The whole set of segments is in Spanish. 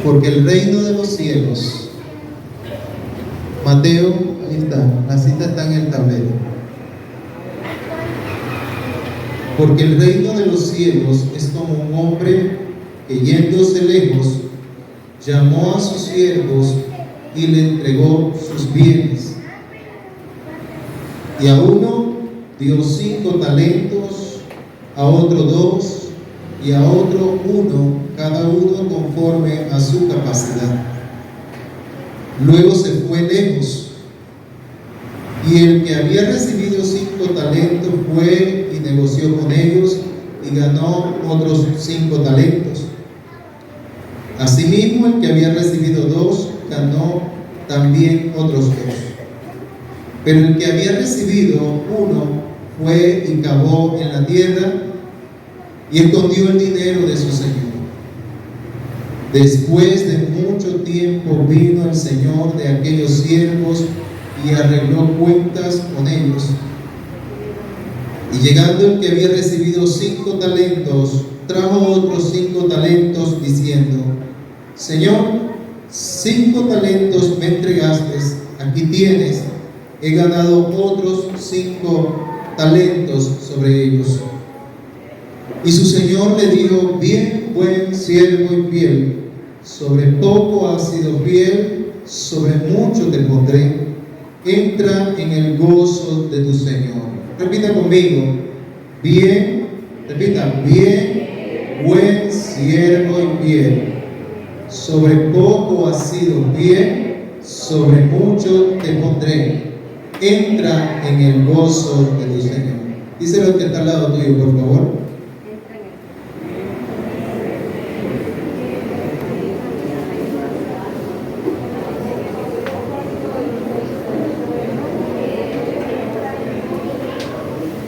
Porque el reino de los cielos, Mateo, ahí está, la cita está en el tablero. Porque el reino de los cielos es como un hombre que, yéndose lejos, llamó a sus siervos y le entregó sus bienes. Y a uno dio 5 talentos, a otro 2, y a otro 1, cada uno conforme a su capacidad. Luego se fue lejos, y el que había recibido 5 talentos fue y negoció con ellos y ganó otros 5 talentos. Asimismo, el que había recibido 2 ganó también otros 2. Pero el que había recibido 1 fue y cavó en la tierra y escondió el dinero de su señor. Después de mucho tiempo vino el señor de aquellos siervos y arregló cuentas con ellos. Y llegando el que había recibido 5 talentos, trajo otros 5 talentos, diciendo: Señor, 5 talentos me entregaste, aquí tienes, he ganado otros 5 talentos sobre ellos. Y su señor le dijo: bien, buen siervo y fiel, sobre poco has sido fiel, sobre mucho te pondré, entra en el gozo de tu señor. Repita conmigo: bien, repita, bien, buen siervo y fiel, sobre poco has sido fiel, sobre mucho te pondré, entra en el gozo de tu señor. Díselo que está al lado tuyo, por favor.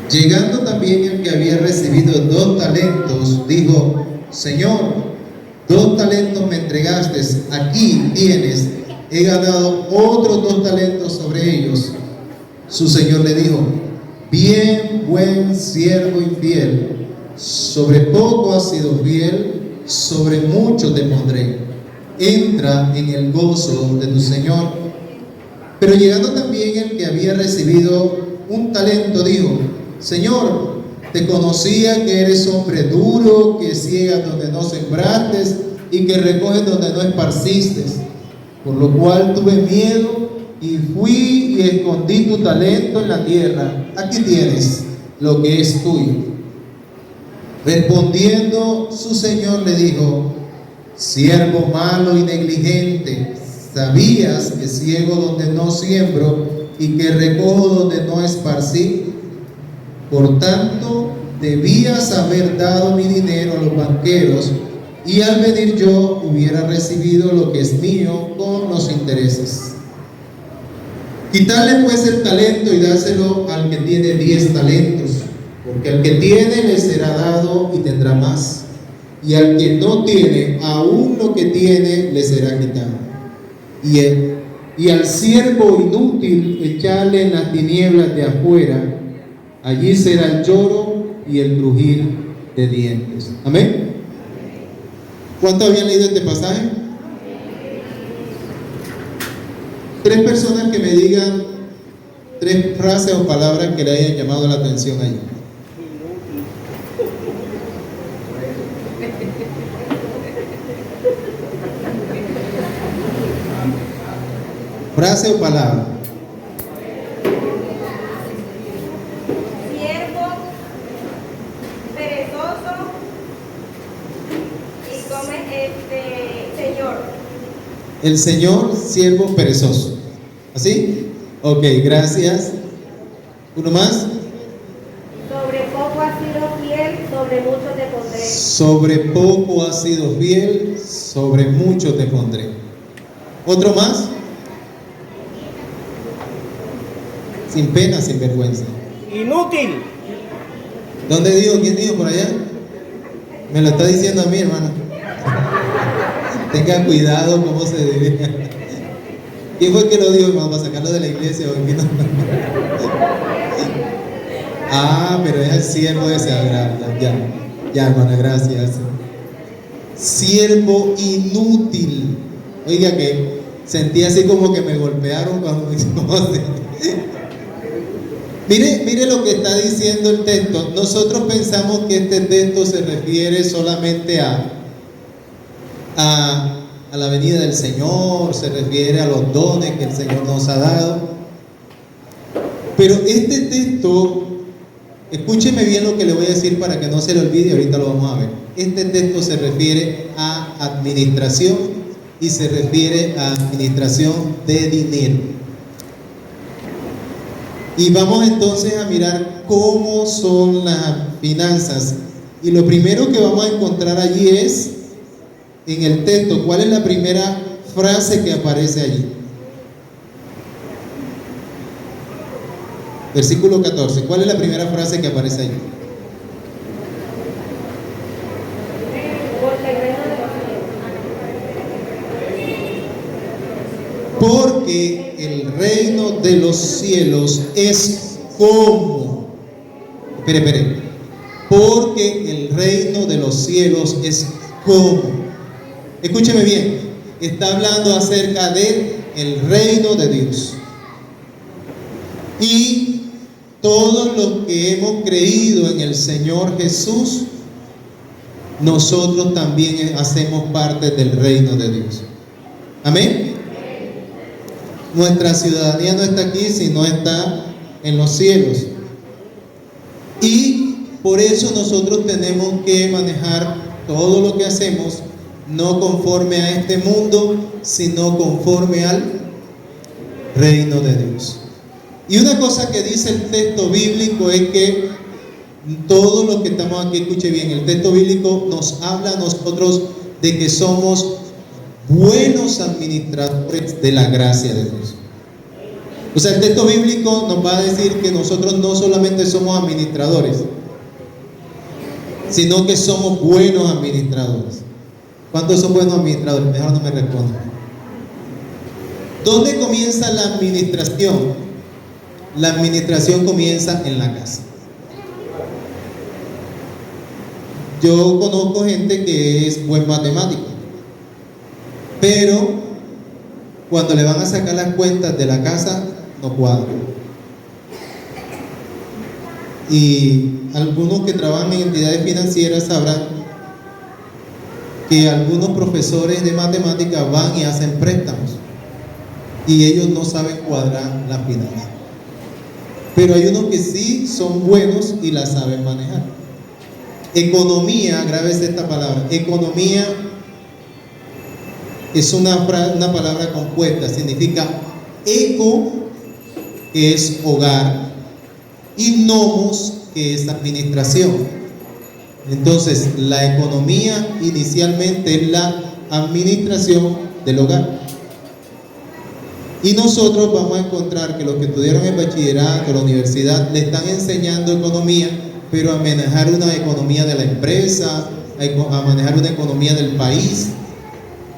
Llegando también el que había recibido 2 talentos, dijo: Señor, 2 talentos me entregaste, aquí tienes, he ganado otros 2 talentos sobre ellos. Su señor le dijo: bien, buen siervo y fiel, sobre poco has sido fiel, sobre mucho te pondré, entra en el gozo de tu señor. Pero llegando también el que había recibido 1 talento, dijo: Señor, te conocía que eres hombre duro, que ciegas donde no sembraste y que recoges donde no esparciste, por lo cual tuve miedo y fui y escondí tu talento en la tierra. Aquí tienes lo que es tuyo. Respondiendo su señor le dijo: siervo malo y negligente, sabías que ciego donde no siembro y que recojo donde no esparcí. Por tanto, debías haber dado mi dinero a los banqueros, y al venir yo hubiera recibido lo que es mío con los intereses. Quitarle pues el talento y dárselo al que tiene 10 talentos, porque al que tiene le será dado y tendrá más, y al que no tiene, aún lo que tiene le será quitado. Y al siervo inútil echarle en las tinieblas de afuera, allí será el lloro y el crujir de dientes. Amén. ¿Cuántos habían leído este pasaje? 3 personas que me digan 3 frases o palabras que le hayan llamado la atención ahí. Frase o palabra. Siervo, perezoso y come señor. El señor, siervo, perezoso. ¿Así? Ok, gracias. ¿Uno más? Sobre poco has sido fiel, sobre mucho te pondré. Sobre poco has sido fiel, sobre mucho te pondré. ¿Otro más? Sin pena, sin vergüenza. Inútil. ¿Dónde dijo? ¿Quién dijo por allá? Me lo está diciendo a mí, hermano. Tenga cuidado cómo se debe. ¿Quién fue el que lo dijo, hermano? ¿Para sacarlo de la iglesia o qué no? Ah, pero es el siervo de ese. Ya, hermana, gracias. siervo inútil. Oiga que sentí así como que me golpearon cuando me hicimos así. Mire lo que está diciendo el texto. Nosotros pensamos que este texto se refiere solamente a la venida del Señor, se refiere a los dones que el Señor nos ha dado. Pero este texto, escúcheme bien lo que le voy a decir para que no se le olvide, ahorita lo vamos a ver. Este texto se refiere a administración y se refiere a administración de dinero. Y vamos entonces a mirar cómo son las finanzas. Y lo primero que vamos a encontrar allí es en el texto. ¿Cuál es la primera frase que aparece allí? Versículo 14. ¿Cuál es la primera frase que aparece allí? Porque el reino de los cielos es como. Espere. Porque el reino de los cielos es como. Escúcheme bien. Está hablando acerca de el reino de Dios. Y todos los que hemos creído en el Señor Jesús, nosotros también hacemos parte del reino de Dios. Amén. Nuestra ciudadanía no está aquí, sino está en los cielos. Y por eso nosotros tenemos que manejar todo lo que hacemos, no conforme a este mundo, sino conforme al reino de Dios. Y una cosa que dice el texto bíblico es que todos los que estamos aquí, escuche bien, el texto bíblico nos habla a nosotros de que somos buenos administradores de la gracia de Dios. O sea, el texto bíblico nos va a decir que nosotros no solamente somos administradores, sino que somos buenos administradores. ¿Cuántos son buenos administradores? Mejor no me respondan. ¿Dónde comienza la administración? La administración comienza en la casa. Yo conozco gente que es buen matemático, pero cuando le van a sacar las cuentas de la casa, no cuadran. Y algunos que trabajan en entidades financieras sabrán que algunos profesores de matemáticas van y hacen préstamos y ellos no saben cuadrar las finanzas. Pero hay unos que sí son buenos y la saben manejar. Economía, grábese esta palabra. Economía es una palabra compuesta. Significa eco, que es hogar, y nomos, que es administración. Entonces, la economía inicialmente es la administración del hogar. Y nosotros vamos a encontrar que los que estudiaron el bachillerato, la universidad, le están enseñando economía, pero a manejar una economía de la empresa, a manejar una economía del país.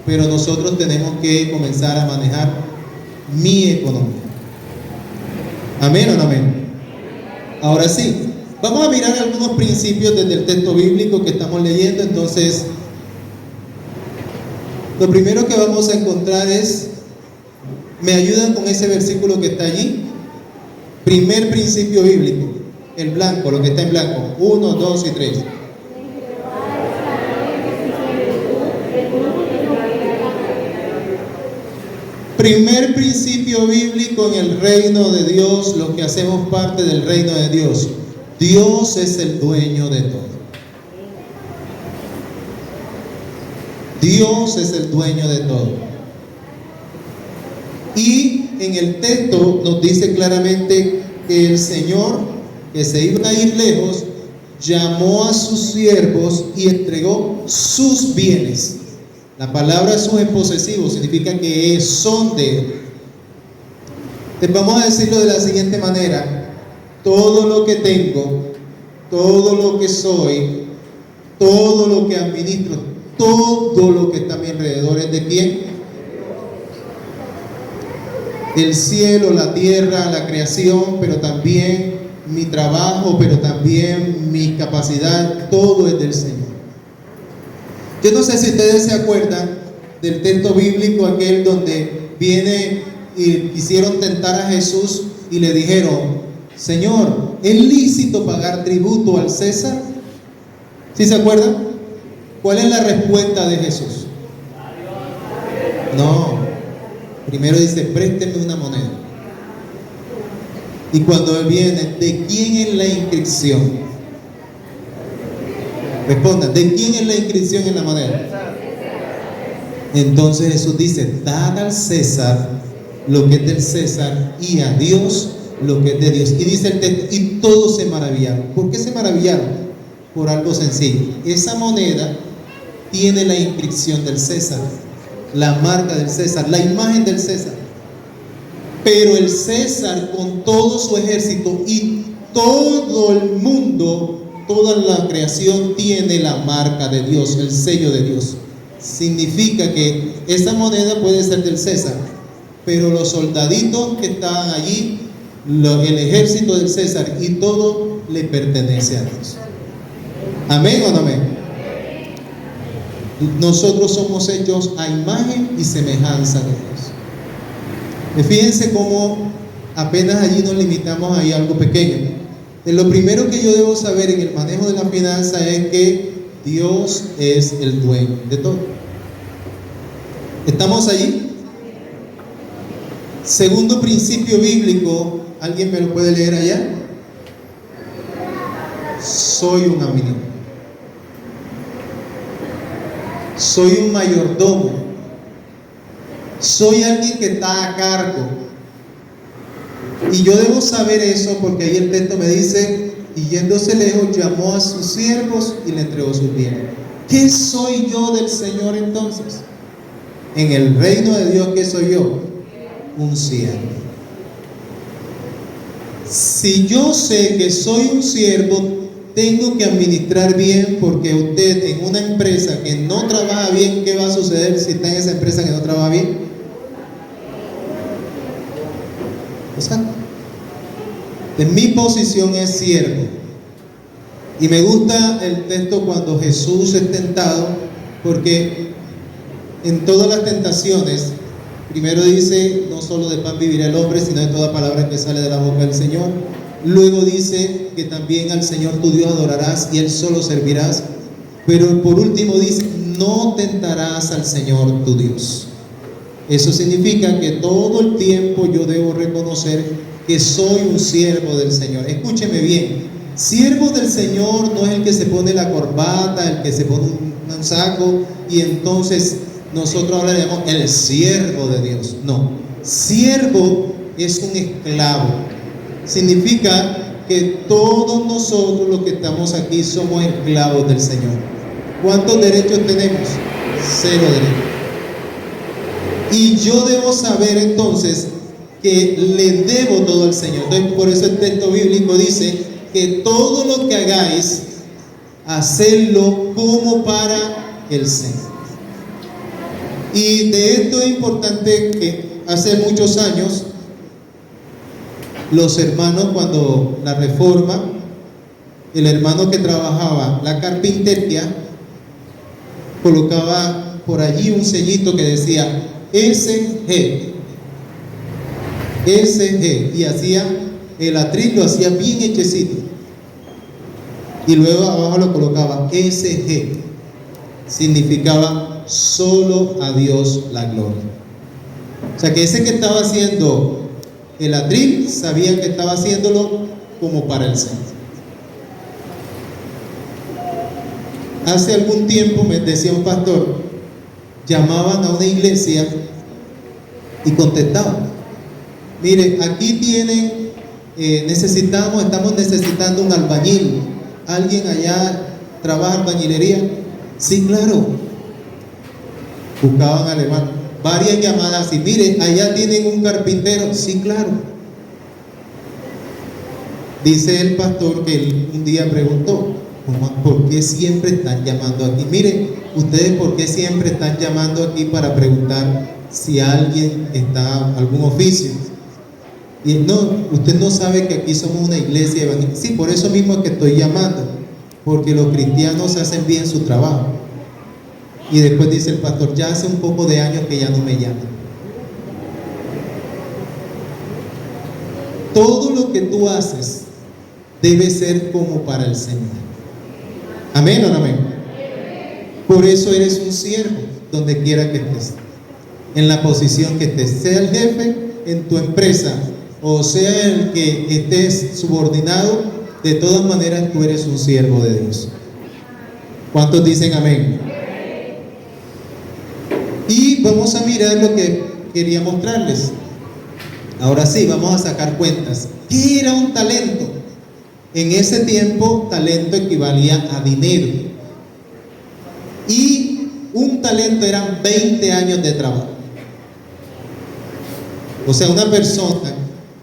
Pero nosotros tenemos que comenzar a manejar mi economía. ¿Amén o no amén? Ahora sí, vamos a mirar algunos principios desde el texto bíblico que estamos leyendo. Entonces, lo primero que vamos a encontrar es, ¿me ayudan con ese versículo que está allí? Primer principio bíblico, el blanco, lo que está en blanco. 1, 2 y 3. Primer principio bíblico en el reino de Dios, los que hacemos parte del reino de Dios. Dios es el dueño de todo. Dios es el dueño de todo. Y en el texto nos dice claramente que el Señor, que se iba a ir lejos, llamó a sus siervos y entregó sus bienes. La palabra sus es posesivo, significa que son de Él. Entonces vamos a decirlo de la siguiente manera: todo lo que tengo, todo lo que soy, todo lo que administro, todo lo que está a mi alrededor es de quién. El cielo, la tierra, la creación, pero también mi trabajo, pero también mi capacidad, todo es del Señor. Yo no sé si ustedes se acuerdan del texto bíblico aquel donde viene y quisieron tentar a Jesús y le dijeron: Señor, ¿es lícito pagar tributo al César? ¿Sí se acuerdan? ¿Cuál es la respuesta de Jesús? No. Primero dice: présteme una moneda. Y cuando viene: ¿de quién es la inscripción? Respondan: ¿de quién es la inscripción en la moneda? Entonces Jesús dice: dad al César lo que es del César y a Dios lo que es de Dios. Y dice el texto: y todos se maravillaron. ¿Por qué se maravillaron? Por algo sencillo. Esa moneda tiene la inscripción del César, la marca del César, la imagen del César. Pero el César, con todo su ejército y todo el mundo, toda la creación, tiene la marca de Dios, el sello de Dios. Significa que esa moneda puede ser del César, pero los soldaditos que estaban allí, el ejército del César y todo, le pertenece a Dios. ¿Amén o no amén? Nosotros somos hechos a imagen y semejanza de Dios. Fíjense cómo apenas allí nos limitamos ahí a algo pequeño. Lo primero que yo debo saber en el manejo de la finanza es que Dios es el dueño de todo. ¿Estamos allí? Segundo principio bíblico, ¿alguien me lo puede leer allá? Soy un administrador. Soy un mayordomo. Soy alguien que está a cargo. Y yo debo saber eso porque ahí el texto me dice: y yéndose lejos llamó a sus siervos y le entregó sus bienes. ¿Qué soy yo del Señor entonces? En el reino de Dios, ¿qué soy yo? Un siervo. Si yo sé que soy un siervo, tengo que administrar bien, porque usted en una empresa que no trabaja bien, ¿qué va a suceder si está en esa empresa que no trabaja bien? Exacto. En mi posición es siervo. Y me gusta el texto cuando Jesús es tentado, porque en todas las tentaciones, primero dice: no solo de pan vivirá el hombre, sino de toda palabra que sale de la boca del Señor. Luego dice que también al Señor tu Dios adorarás y Él solo servirás. Pero por último dice: no tentarás al Señor tu Dios. Eso significa que todo el tiempo yo debo reconocer que soy un siervo del Señor. Escúcheme bien: siervo del Señor no es el que se pone la corbata, el que se pone un saco y entonces nosotros ahora le llamamos el siervo de Dios. No, siervo es un esclavo. Significa que todos nosotros los que estamos aquí somos esclavos del Señor. ¿Cuántos derechos tenemos? 0 derechos. Y yo debo saber entonces que le debo todo al Señor. Entonces, por eso el texto bíblico dice que todo lo que hagáis, hacedlo como para el Señor. Y de esto es importante que hace muchos años los hermanos, cuando la reforma, el hermano que trabajaba la carpintería colocaba por allí un sellito que decía SG, SG, y hacía el atril, lo hacía bien hechecito, y luego abajo lo colocaba SG, significaba solo a Dios la gloria. O sea que ese que estaba haciendo el atril sabía que estaba haciéndolo como para el Señor. Hace algún tiempo me decía un pastor, llamaban a una iglesia y contestaban: mire, aquí tienen, estamos necesitando un albañil. ¿Alguien allá trabaja albañilería? Sí, claro. Buscaban al hermano. Varias llamadas y mire, allá tienen un carpintero. Sí, claro. Dice el pastor que él un día preguntó: ¿por qué siempre están llamando aquí? Mire, ustedes, ¿por qué siempre están llamando aquí para preguntar si alguien está algún oficio? Y no, usted no sabe que aquí somos una iglesia evangélica. Sí, por eso mismo es que estoy llamando, porque los cristianos hacen bien su trabajo. Y después dice el pastor, ya hace un poco de años que ya no me llama. Todo lo que tú haces debe ser como para el Señor. ¿Amén o no amén? Por eso eres un siervo, donde quiera que estés, en la posición que estés, sea el jefe en tu empresa o sea el que estés subordinado, de todas maneras tú eres un siervo de Dios. ¿Cuántos dicen amén? Y vamos a mirar lo que quería mostrarles. Ahora sí, vamos a sacar cuentas. ¿Qué era un talento? En ese tiempo, talento equivalía a dinero. Y un talento eran 20 años de trabajo. O sea, una persona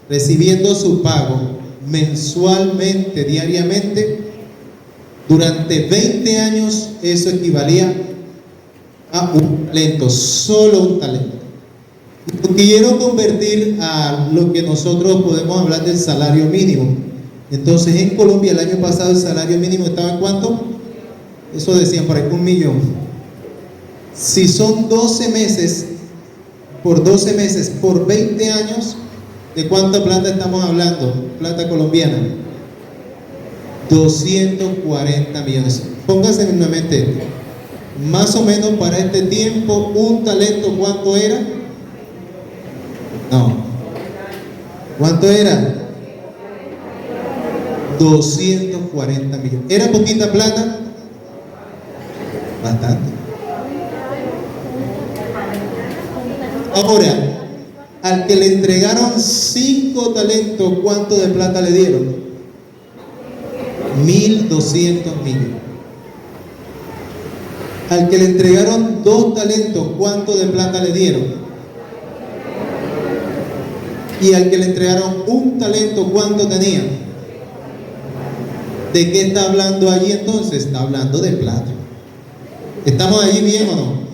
recibiendo su pago mensualmente, diariamente, durante 20 años, eso equivalía a un talento, solo un talento. Lo quiero convertir a lo que nosotros podemos hablar del salario mínimo. Entonces, en Colombia el año pasado el salario mínimo estaba ¿en cuánto? Eso decían por ahí, 1 millón. Si son 12 meses, por 12 meses, por 20 años, ¿de cuánta plata estamos hablando? Plata colombiana. 240 millones. Póngase en la mente, más o menos para este tiempo, un talento, ¿cuánto era? No. ¿Cuánto era? 240 millones. ¿Era poquita plata? Bastante. Ahora, al que le entregaron 5 talentos, ¿cuánto de plata le dieron? 1.200 millones. Al que le entregaron 2 talentos, ¿cuánto de plata le dieron? Y al que le entregaron 1 talento, ¿cuánto tenía? ¿De qué está hablando allí entonces? Está hablando de plata. ¿Estamos allí bien o no?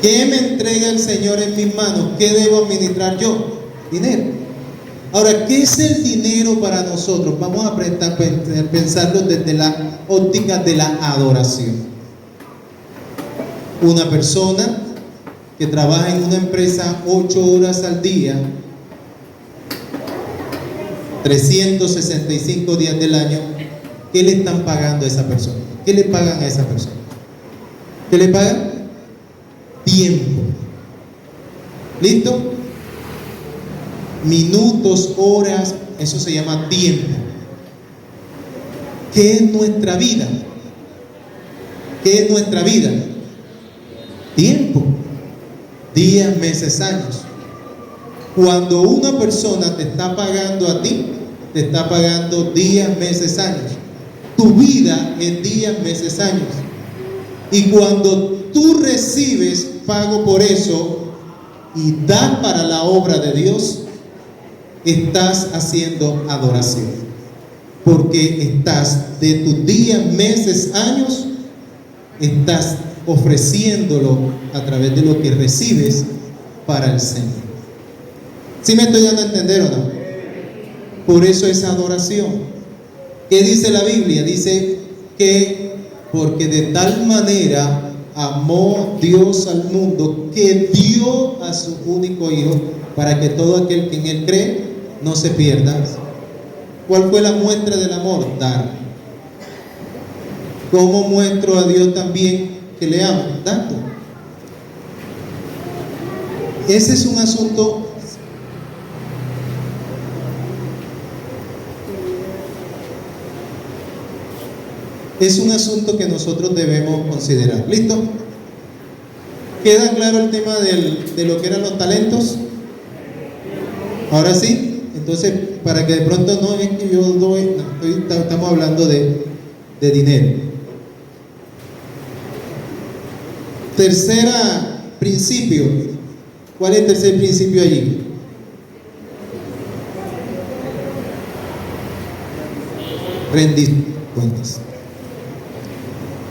¿Qué me entrega el Señor en mis manos? ¿Qué debo administrar yo? Dinero. Ahora, ¿qué es el dinero para nosotros? Vamos a pensarlo desde la óptica de la adoración. Una persona que trabaja en una empresa 8 horas al día, 365 días del año, ¿qué le están pagando a esa persona? ¿Qué le pagan a esa persona? ¿Qué le pagan? Tiempo. ¿Listo? Minutos, horas, eso se llama tiempo. ¿Qué es nuestra vida? ¿Qué es nuestra vida? Tiempo. Días, meses, años. Cuando una persona te está pagando a ti, te está pagando días, meses, años. Tu vida es días, meses, años. Y cuando tú recibes pago por eso y das para la obra de Dios, estás haciendo adoración. Porque estás de tus días, meses, años, estás ofreciéndolo a través de lo que recibes para el Señor. ¿Sí me estoy dando a entender o no? Por eso es adoración. ¿Qué dice la Biblia? Dice que porque de tal manera amó Dios al mundo que dio a su único Hijo para que todo aquel que en Él cree no se pierda. ¿Cuál fue la muestra del amor? Dar. ¿Cómo muestro a Dios también que le amo? Dando. Ese es un asunto. Es un asunto que nosotros debemos considerar. ¿Listo? ¿Queda claro el tema de lo que eran los talentos? Ahora sí. Entonces, para que de pronto no es que yo doy, no, estamos hablando de dinero. Tercera principio. ¿Cuál es el tercer principio allí? Rendir cuentas.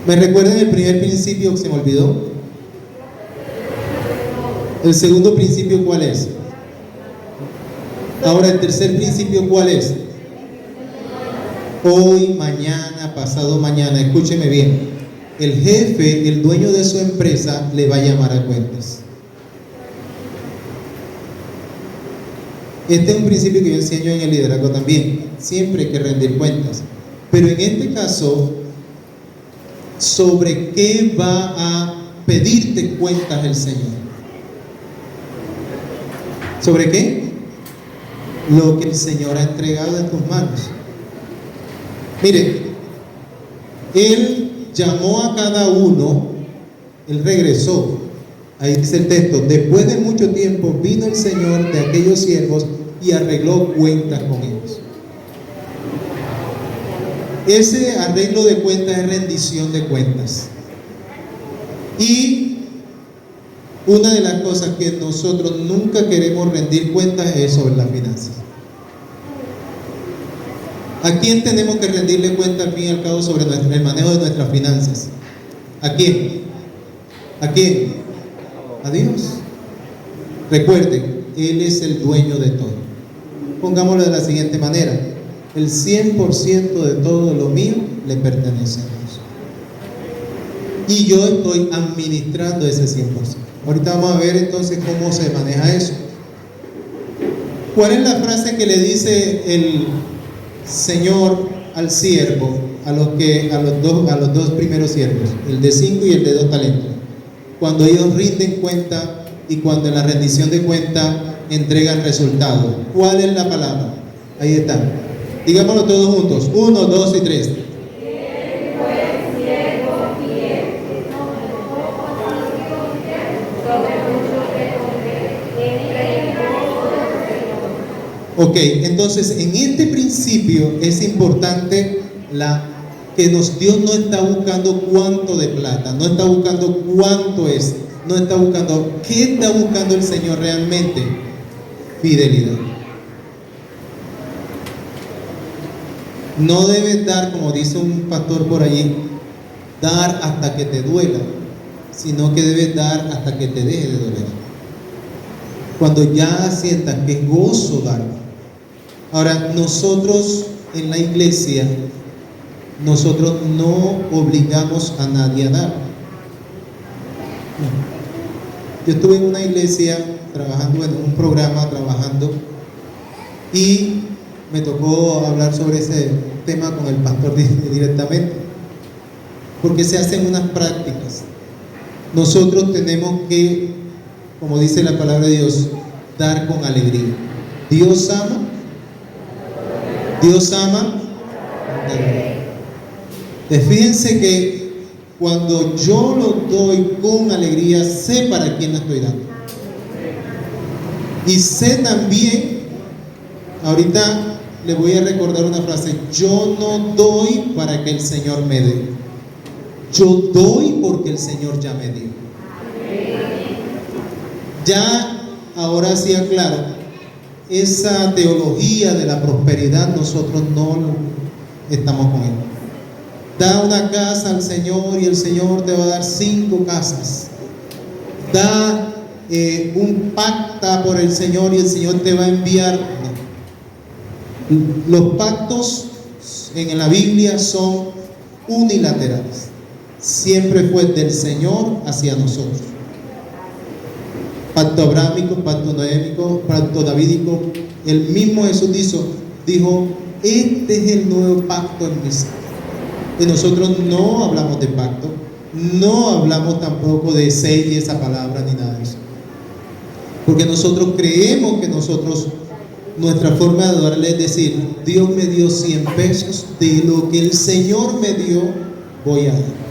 ¿Me recuerdan el primer principio que se me olvidó? El segundo principio, ¿cuál es? Ahora el tercer principio, ¿cuál es? Hoy, mañana, pasado mañana. Escúcheme bien. el jefe, el dueño de su empresa, le va a llamar a cuentas. Este es un principio que yo enseño en el liderazgo también. Siempre hay que rendir cuentas. Pero en este caso, ¿sobre qué va a pedirte cuentas el Señor? ¿Sobre qué? Lo que el Señor ha entregado en tus manos. Mire, Él llamó a cada uno, Él regresó. Ahí dice el texto: después de mucho tiempo vino el Señor de aquellos siervos y arregló cuentas con ellos. Ese arreglo de cuentas es rendición de cuentas. Y una de las cosas que nosotros nunca queremos rendir cuentas es sobre las finanzas. ¿A quién tenemos que rendirle cuenta al fin y al cabo sobre el manejo de nuestras finanzas? ¿A quién? ¿A quién? A Dios. Recuerden, Él es el dueño de todo. Pongámoslo de la siguiente manera: el 100% de todo lo mío le pertenece a Dios. Y yo estoy administrando ese 100%. Ahorita vamos a ver entonces cómo se maneja eso. ¿Cuál es la frase que le dice el Señor al siervo, a los dos primeros siervos, el de 5 y el de 2 talentos? Cuando ellos rinden cuenta y cuando en la rendición de cuenta entregan resultados. ¿Cuál es la palabra? Ahí está. Digámoslo todos juntos. 1, 2 y 3. Ok, entonces en este principio es importante que Dios no está buscando cuánto de plata, no está buscando cuánto es, no está buscando, ¿qué está buscando el Señor realmente? Fidelidad. No debes dar, como dice un pastor por allí, dar hasta que te duela, sino que debes dar hasta que te deje de doler. Cuando ya sientas que es gozo dar. Ahora, nosotros en la iglesia, nosotros no obligamos a nadie a dar. Yo estuve en una iglesia trabajando, en un programa trabajando, y me tocó hablar sobre ese tema con el pastor directamente, porque se hacen unas prácticas. Nosotros tenemos que, como dice la palabra de Dios, dar con alegría. Dios ama. Fíjense que cuando yo lo doy con alegría, sé para quién lo estoy dando. Y sé también, ahorita le voy a recordar una frase: yo no doy para que el Señor me dé. Yo doy porque el Señor ya me dio. Ya, ahora sí aclaro, esa teología de la prosperidad nosotros no estamos con él. Da una casa al Señor y el Señor te va a dar 5 casas. Da un pacta por el Señor y el Señor te va a enviar. No. Los pactos en la Biblia son unilaterales. Siempre fue del Señor hacia nosotros. Pacto abrámico, pacto noémico, pacto davídico. El mismo Jesús dijo: este es el nuevo pacto en mi sangre. Y nosotros no hablamos de pacto, no hablamos tampoco de sello y esa palabra ni nada de eso. Porque nosotros creemos que nuestra forma de adorarle es decir: Dios me dio 100 pesos, de lo que el Señor me dio voy a dar.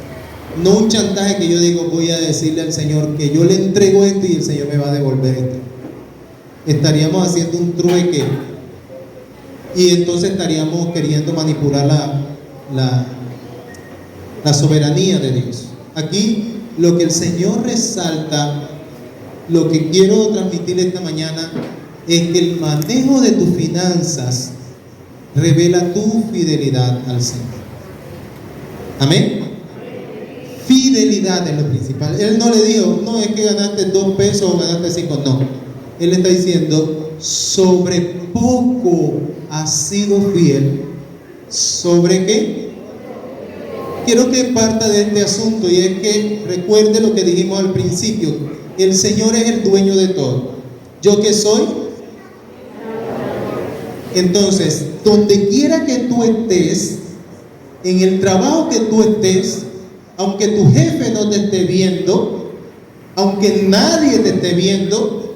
No un chantaje que yo digo: voy a decirle al Señor que yo le entrego esto y el Señor me va a devolver esto. Estaríamos haciendo un trueque y entonces estaríamos queriendo manipular la soberanía de Dios. Aquí lo que el Señor resalta, lo que quiero transmitir esta mañana, es que el manejo de tus finanzas revela tu fidelidad al Señor. Amén. Fidelidad es lo principal. Él no le dijo: no, es que ganaste 2 pesos o ganaste 5. No. Él está diciendo: sobre poco has sido fiel. ¿Sobre qué? quiero que parta de este asunto, y es que recuerde lo que dijimos al principio: el Señor es el dueño de todo. ¿Yo qué soy? Entonces, donde quiera que tú estés, en el trabajo que tú estés, aunque tu jefe no te esté viendo, aunque nadie te esté viendo,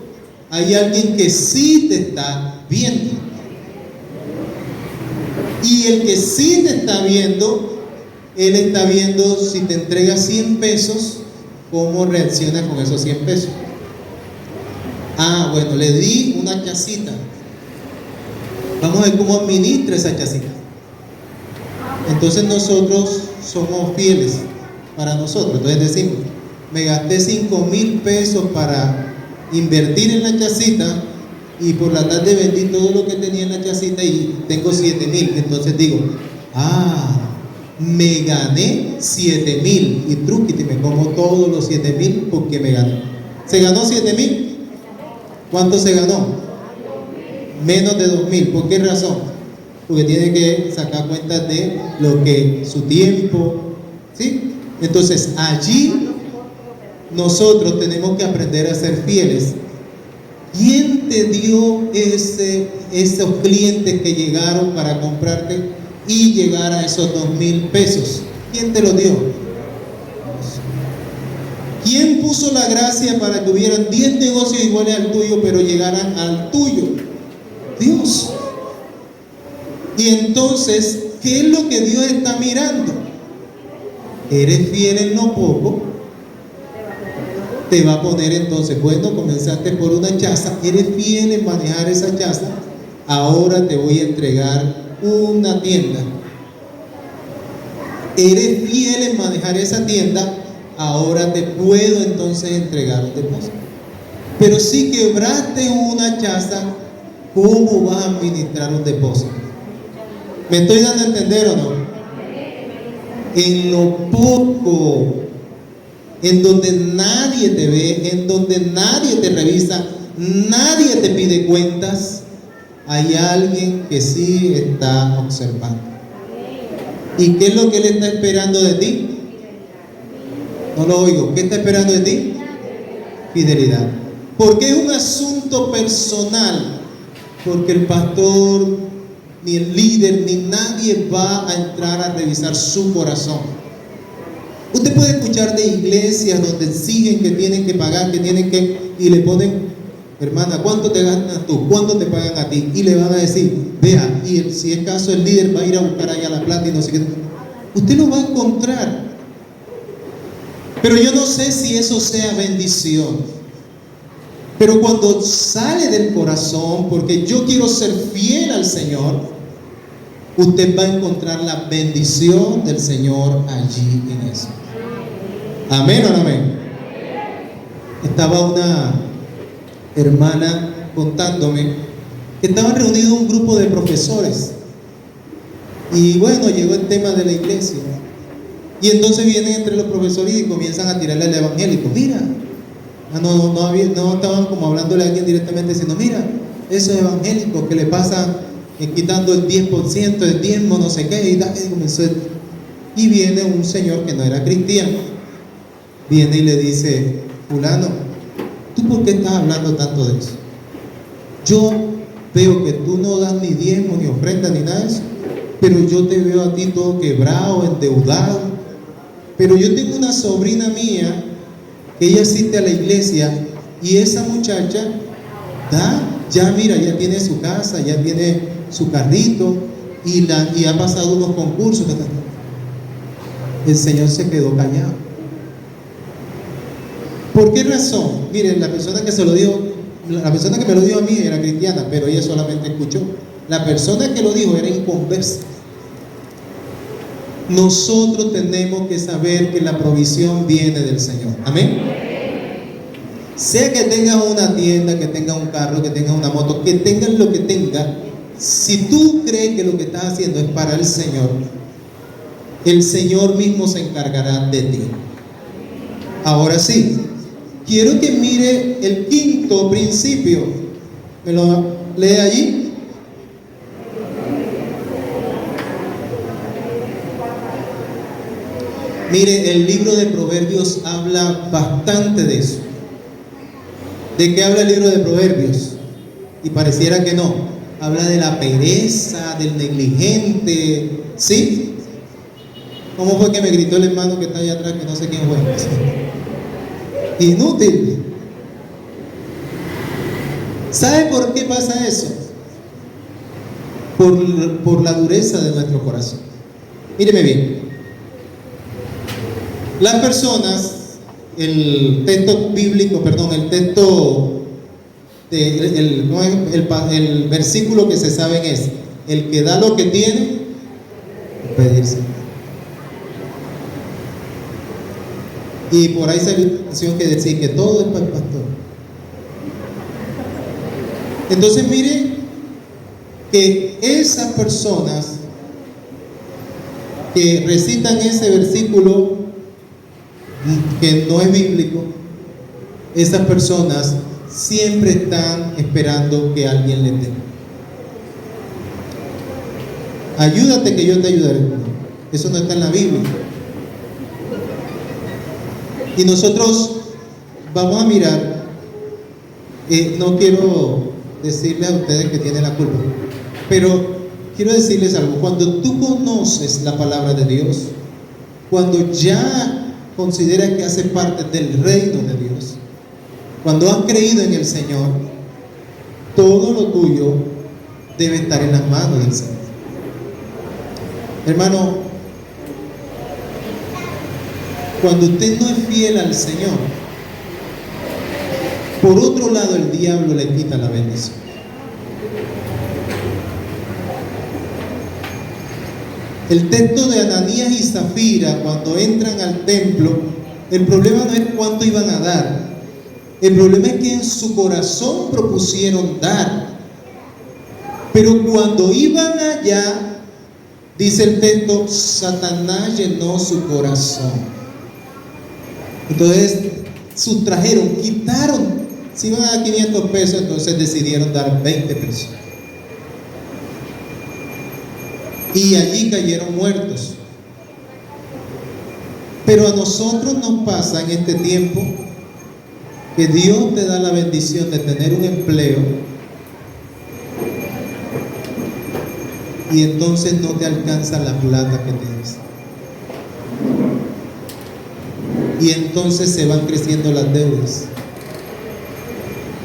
hay alguien que sí te está viendo. Y el que sí te está viendo, él está viendo si te entrega 100 pesos, cómo reacciona con esos 100 pesos. Ah, bueno, le di una chacita. Vamos a ver cómo administra esa chacita. Entonces nosotros somos fieles para nosotros. Entonces decimos, me gasté 5,000 pesos para invertir en la chacita, y por la tarde vendí todo lo que tenía en la chacita y tengo 7,000. Entonces digo, me gané 7,000, y truquiti, me como todos los 7,000 porque me gané. ¿Se ganó 7,000? ¿Cuánto se ganó? Menos de 2,000. ¿Por qué razón? Porque tiene que sacar cuentas de lo que su tiempo, ¿sí? Entonces allí nosotros tenemos que aprender a ser fieles. ¿Quién te dio esos clientes que llegaron para comprarte y llegar a esos 2,000 pesos? ¿Quién te los dio? ¿Quién puso la gracia para que hubieran 10 negocios iguales al tuyo, pero llegaran al tuyo? Dios. Y entonces, ¿qué es lo que Dios está mirando? ¿Eres fiel en lo poco? Te va a poner entonces, bueno, comenzaste por una chaza, eres fiel en manejar esa chaza, ahora te voy a entregar una tienda. Eres fiel en manejar esa tienda, ahora te puedo entonces entregar un depósito. Pero si quebraste una chaza, ¿cómo vas a administrar un depósito? ¿Me estoy dando a entender o no? En lo poco, en donde nadie te ve, en donde nadie te revisa, nadie te pide cuentas, hay alguien que sí está observando. ¿Y qué es lo que Él está esperando de ti? No lo oigo. ¿Qué está esperando de ti? Fidelidad. Porque es un asunto personal. Porque el pastor, ni el líder, ni nadie va a entrar a revisar su corazón. Usted puede escuchar de iglesias donde exigen que tienen que pagar, que tienen que, y le ponen, hermana, ¿cuánto te ganas tú? ¿Cuánto te pagan a ti? Y le van a decir, vea, y si es caso el líder va a ir a buscar allá la plata y no sé qué. Usted lo va a encontrar. Pero yo no sé si eso sea bendición. Pero cuando sale del corazón, porque yo quiero ser fiel al Señor, usted va a encontrar la bendición del Señor allí en eso. ¿Amén o no amén? Estaba una hermana contándome que estaban reunidos un grupo de profesores. Y bueno, llegó el tema de la iglesia. Y entonces vienen entre los profesores y comienzan a tirarle al evangélico. Mira, no estaban como hablándole a alguien directamente, diciendo, mira, esos evangélicos que le pasan quitando el 10% del diezmo, no sé qué, y viene un señor que no era cristiano, viene y le dice, fulano, ¿tú por qué estás hablando tanto de eso? Yo veo que tú no das ni diezmo, ni ofrenda, ni nada de eso, pero yo te veo a ti todo quebrado, endeudado. Pero yo tengo una sobrina mía que ella asiste a la iglesia, y esa muchacha ya mira, ya tiene su casa, ya tiene su carrito, y ha pasado unos concursos. El Señor se quedó callado. ¿Por qué razón? Miren, la persona que me lo dijo a mí era cristiana, pero ella solamente escuchó. La persona que lo dijo era inconversa. Nosotros tenemos que saber que la provisión viene del Señor. Amén. Sea que tengas una tienda, que tengas un carro, que tengas una moto, que tengas lo que tengas, si tú crees que lo que estás haciendo es para el Señor mismo se encargará de ti. Ahora sí, quiero que mire el quinto principio. ¿Me lo lee allí? Mire, el libro de Proverbios habla bastante de eso. ¿De qué habla el libro de Proverbios? Y pareciera que no. Habla de la pereza, del negligente. ¿Sí? ¿Cómo fue que me gritó el hermano que está allá atrás, que no sé quién fue? Inútil. ¿Sabe por qué pasa eso? Por la dureza de nuestro corazón. Míreme bien. Las personas, el texto bíblico, perdón, el texto, el versículo que se saben es: el que da lo que tiene, pedirse. Y por ahí salió una canción que decía que todo es para el pastor. Entonces mire que esas personas que recitan ese versículo que no es bíblico, esas personas siempre están esperando que alguien les dé. Ayúdate que yo te ayudaré. Eso no está en la Biblia. Y nosotros vamos a mirar, no quiero decirles a ustedes que tienen la culpa, pero quiero decirles algo. Cuando tú conoces la palabra de Dios, cuando ya consideras que hace parte del reino de Dios, cuando has creído en el Señor, todo lo tuyo debe estar en las manos del Señor. Hermano, cuando usted no es fiel al Señor, por otro lado el diablo le quita la bendición. El texto de Ananías y Zafira, cuando entran al templo, el problema no es cuánto iban a dar. El problema es que en su corazón propusieron dar. Pero cuando iban allá, dice el texto, Satanás llenó su corazón. Entonces sustrajeron, quitaron. Si iban a dar 500 pesos, entonces decidieron dar 20 pesos. Y allí cayeron muertos. Pero a nosotros nos pasa en este tiempo que Dios te da la bendición de tener un empleo y entonces no te alcanza la plata que tienes. Y entonces se van creciendo las deudas.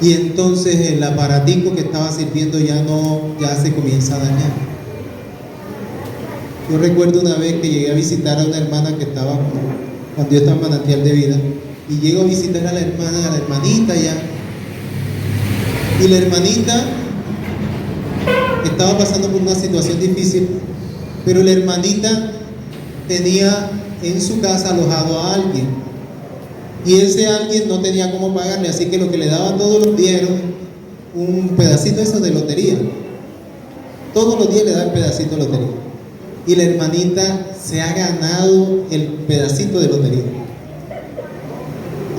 Y entonces el aparatico que estaba sirviendo ya se comienza a dañar. Yo recuerdo una vez que llegué a visitar a una hermana que estaba, cuando yo estaba en Manantial de Vida, y llego a visitar a la hermanita ya. Y la hermanita estaba pasando por una situación difícil, pero la hermanita tenía en su casa alojado a alguien, y ese alguien no tenía cómo pagarle, así que lo que le daba todos los días era un pedacito eso de lotería. Todos los días le daba el pedacito de lotería, y la hermanita se ha ganado el pedacito de lotería.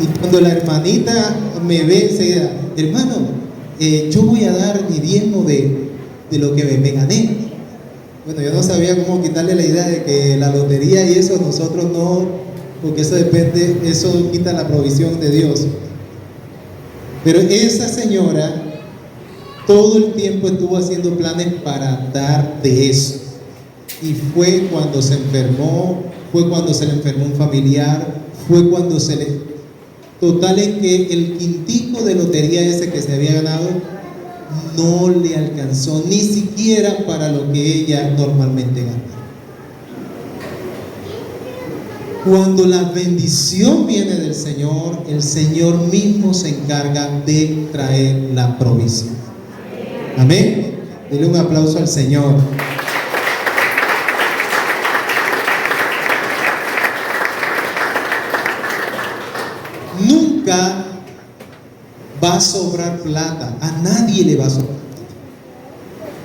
Y cuando la hermanita me ve enseguida, hermano, yo voy a dar mi diezmo de lo que me gané. Bueno, yo no sabía cómo quitarle la idea de que la lotería y eso nosotros no, porque eso depende, eso quita la provisión de Dios. Pero esa señora todo el tiempo estuvo haciendo planes para dar de eso. Y fue cuando se enfermó, fue cuando se le enfermó un familiar, fue cuando se le... Total en que el quintico de lotería ese que se había ganado no le alcanzó ni siquiera para lo que ella normalmente gana. Cuando la bendición viene del Señor, el Señor mismo se encarga de traer la provisión. Amén. Dile un aplauso al Señor. Nunca va a sobrar plata, a nadie le va a sobrar.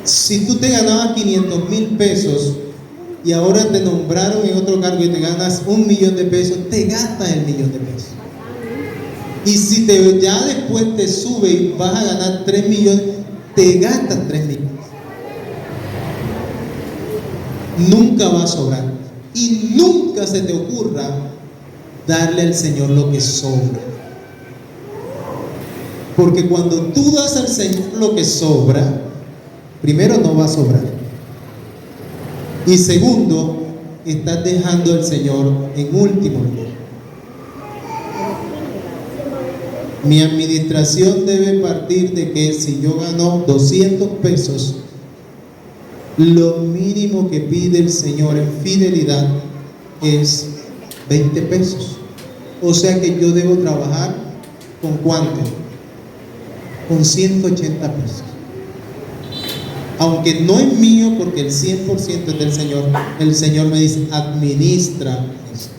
Si tú te ganabas 500,000 pesos y ahora te nombraron en otro cargo y te ganas 1,000,000 de pesos, te gastas el 1,000,000 de pesos. Y si ya después te sube y vas a ganar 3 millones, te gastas 3 millones. Nunca va a sobrar. Y nunca se te ocurra darle al Señor lo que sobra. Porque cuando tú das al Señor lo que sobra, primero no va a sobrar. Y segundo, estás dejando al Señor en último lugar. Mi administración debe partir de que si yo gano 200 pesos, lo mínimo que pide el Señor en fidelidad es 20 pesos. O sea que yo debo trabajar ¿con cuánto? Con 180 pesos. Aunque no es mío, porque el 100% es del Señor, el Señor me dice, administra esto.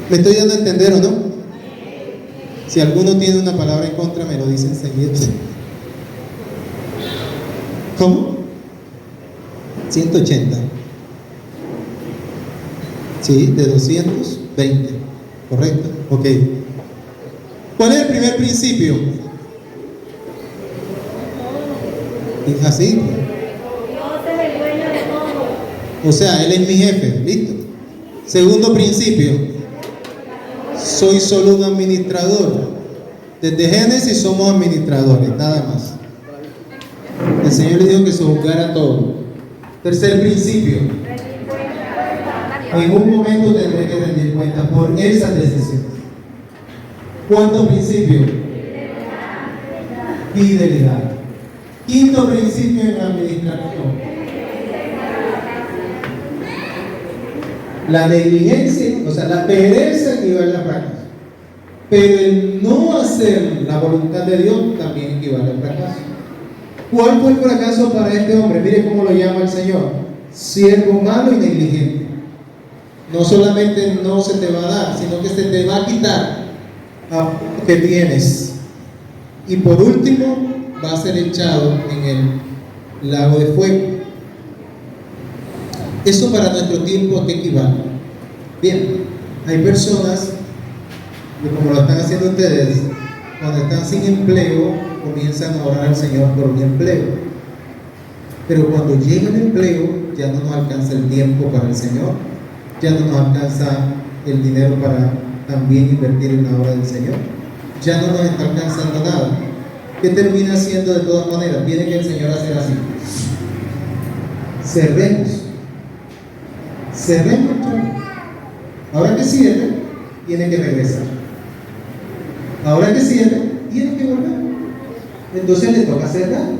¿Me estoy dando a entender o no? Si alguno tiene una palabra en contra, me lo dice enseguida. ¿Cómo? 180. Sí, de 220. ¿Correcto? Ok. ¿Cuál es el primer principio? ¿Es así? Dios es el dueño de todo. O sea, Él es mi jefe. Listo. Segundo principio. Soy solo un administrador. Desde Génesis somos administradores, nada más. El Señor le dijo que se juzgara todo. Tercer principio. En un momento tendré que rendir cuenta por esas decisiones. Cuarto principio. Fidelidad. Quinto principio en la administración. La negligencia, o sea, la pereza equivale a fracaso. Pero el no hacer la voluntad de Dios también equivale al fracaso. ¿Cuál fue el fracaso para este hombre? Mire cómo lo llama el Señor: siervo malo y negligente. No solamente no se te va a dar, sino que se te va a quitar lo que tienes. Y por último, va a ser echado en el lago de fuego. Eso para nuestro tiempo, ¿a qué equivale? Bien, hay personas que, como lo están haciendo ustedes, cuando están sin empleo, comienzan a orar al Señor por un empleo. Pero cuando llega el empleo, ya no nos alcanza el tiempo para el Señor, ya no nos alcanza el dinero para también invertir en la obra del Señor, ya no nos está alcanzando nada. ¿Qué termina haciendo de todas maneras? Tiene que el Señor hacer así. Cerremos. Ahora que cierre, tiene que regresar. Ahora que cierre, tiene que volver. Entonces le toca cerrar.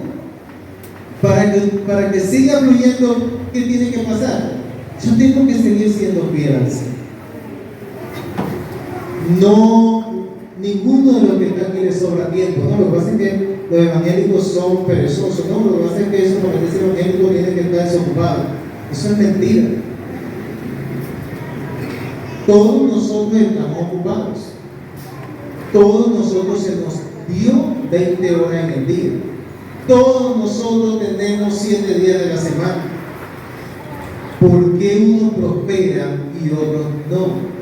Para que siga fluyendo, ¿qué tiene que pasar? Yo tengo que seguir siendo fiel al Señor. No, ninguno de los que están aquí les sobra tiempo. No, lo que pasa es que los evangélicos son perezosos. No, lo que pasa es que eso, porque ese evangélico tiene que estar desocupado. Eso es mentira. Todos nosotros estamos ocupados. Todos nosotros se nos dio 20 horas en el día. Todos nosotros tenemos 7 días de la semana. ¿Por qué unos prosperan y otros no?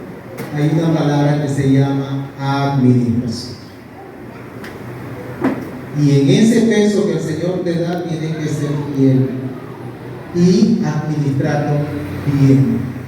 Hay una palabra que se llama administración. Y en ese peso que el Señor te da, tienes que ser fiel y administrarlo bien.